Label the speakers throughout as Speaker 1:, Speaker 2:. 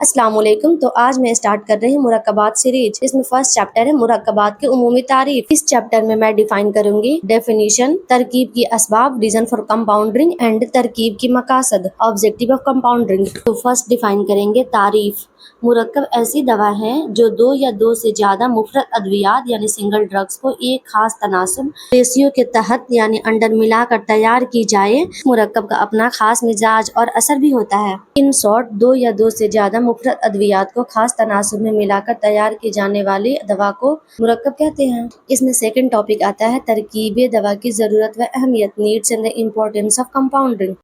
Speaker 1: السلام علیکم. تو آج میں اسٹارٹ کر رہی ہوں مرکبات سیریز. اس میں فرسٹ چیپٹر ہے مرکبات کے عمومی تعریف. اس چیپٹر میں میں ڈیفائن کروں گی ڈیفینیشن، ترکیب کی اسباب، ریزن فار کمپاؤنڈنگ اینڈ ترکیب کی مقاصد، آبجیکٹیو آف کمپاؤنڈنگ. تو فرسٹ ڈیفائن کریں گے تعریف. مرکب ایسی دوا ہے جو دو یا دو سے زیادہ مفرد ادویات یعنی سنگل ڈرگز کو ایک خاص تناسب ریشیو کے تحت یعنی انڈر ملا کر تیار کی جائے. مرکب کا اپنا خاص مزاج اور اثر بھی ہوتا ہے. ان شارٹ، دو یا دو سے زیادہ مفرد ادویات کو خاص تناسب میں ملا کر تیار کی جانے والی دوا کو مرکب کہتے ہیں. اس میں سیکنڈ ٹاپک آتا ہے ترکیب دوا کی ضرورت و اہمیت، needs and the importance of compounding.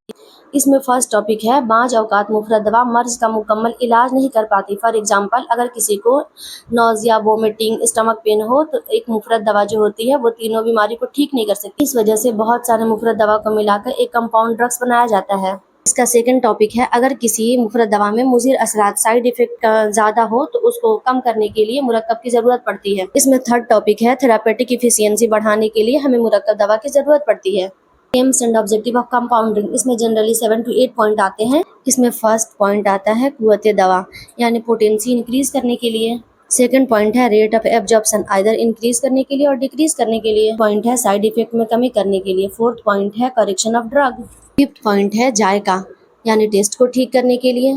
Speaker 1: اس میں فرسٹ ٹاپک ہے بعض اوقات مفرد دوا مرض کا مکمل علاج نہیں کر پاتی. فار ایگزامپل، اگر کسی کو نوزیا، وومیٹنگ، اسٹمک پین ہو تو ایک مفرد دوا جو ہوتی ہے وہ تینوں بیماری کو ٹھیک نہیں کر سکتی. اس وجہ سے بہت سارے مفرد دوا کو ملا کر ایک کمپاؤنڈ ڈرگس بنایا جاتا ہے. اس کا سیکنڈ ٹاپک ہے اگر کسی مفرد دوا میں مضر اثرات، سائیڈ افیکٹ زیادہ ہو تو اس کو کم کرنے کے لیے مرکب کی ضرورت پڑتی ہے. اس میں تھرڈ ٹاپک ہے تھراپیوٹک ایفیشینسی بڑھانے کے لیے ہمیں مرکب دوا کی ضرورت پڑتی ہے. Aims and objective of compounding. اس میں جنرلی 7 to 8 پوائنٹ آتے ہیں. اس میں فرسٹ پوائنٹ آتا ہے قوت دوا یعنی پوٹینسی انکریز کرنے کے لیے. سیکنڈ پوائنٹ ہے rate of absorption, either increase کرنے کے لیے اور ڈیکریز کرنے کے لیے. پوائنٹ ہے سائیڈ افیکٹ میں کمی کرنے کے لیے. فورتھ پوائنٹ ہے correction of drug. Fifth point ہے ذائقہ یعنی ٹیسٹ کو ٹھیک کرنے کے لیے.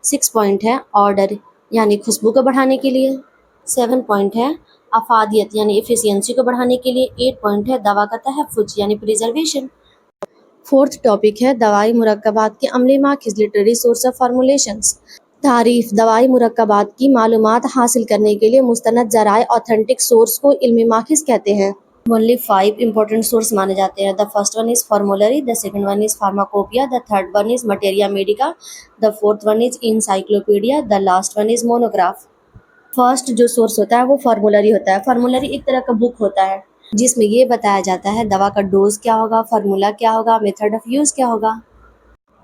Speaker 1: 6 پوائنٹ ہے آرڈر یعنی خوشبو کو بڑھانے کے لیے. 7 پوائنٹ ہے افادیت یعنی ایفیشینسی کو بڑھانے کے لیے. 8 پوائنٹ ہے دوا کا تحفظ یعنی پریزرویشن. فورتھ ٹاپک ہے دوائی مرکبات کے عملی ماخذ، لٹریری سورس آف فارمولیشنز. تعریف. دوائی مرکبات کی معلومات حاصل کرنے کے لیے مستند ذرائع، آتھینٹک سورس کو علمی ماخذ کہتے ہیں. Only 5 important source مانے جاتے ہیں. The first one is formulary, the second one is pharmacopoeia, the third one is materia medica, the fourth one is encyclopedia, the last one is monograph. First جو source ہوتا ہے وہ فارمولری ہوتا ہے. فارمولری ایک طرح کا بک ہوتا ہے جس میں یہ بتایا جاتا ہے دوا کا ڈوز کیا ہوگا، فارمولا کیا ہوگا، میتھڈ آف یوز کیا ہوگا.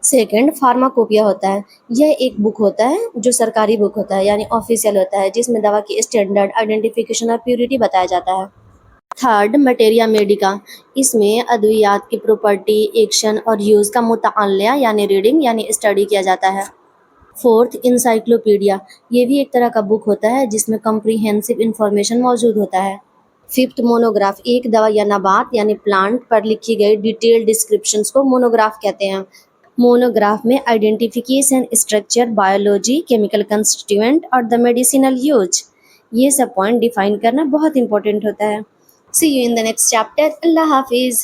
Speaker 1: سیکنڈ فارماکوپیا ہوتا ہے. یہ ایک بک ہوتا ہے جو سرکاری بک ہوتا ہے یعنی آفیشیل ہوتا ہے، جس میں دوا کی اسٹینڈرڈ، آئیڈینٹیفیکیشن اور پیورٹی بتایا جاتا ہے. Third materia میڈیکا. اس میں ادویات کی پراپرٹی، ایکشن اور یوز کا مطالعہ یعنی ریڈنگ یعنی اسٹڈی کیا جاتا ہے. Fourth encyclopedia. یہ بھی ایک طرح کا بک ہوتا ہے جس میں کمپریہنسو انفارمیشن موجود ہوتا ہے. Fifth monograph. ایک دوا یا نبات یعنی پلانٹ پر لکھی گئی ڈیٹیل ڈسکرپشنز کو مونوگراف کہتے ہیں. مونوگراف میں آئیڈینٹیفیکیشن، اسٹرکچر، بایولوجی، کیمیکل کنسٹیٹیوئنٹ اور دا میڈیسینل یوز، یہ سب پوائنٹ ڈیفائن کرنا بہت امپورٹنٹ ہوتا ہے. See you in the next chapter. اللہ حافظ.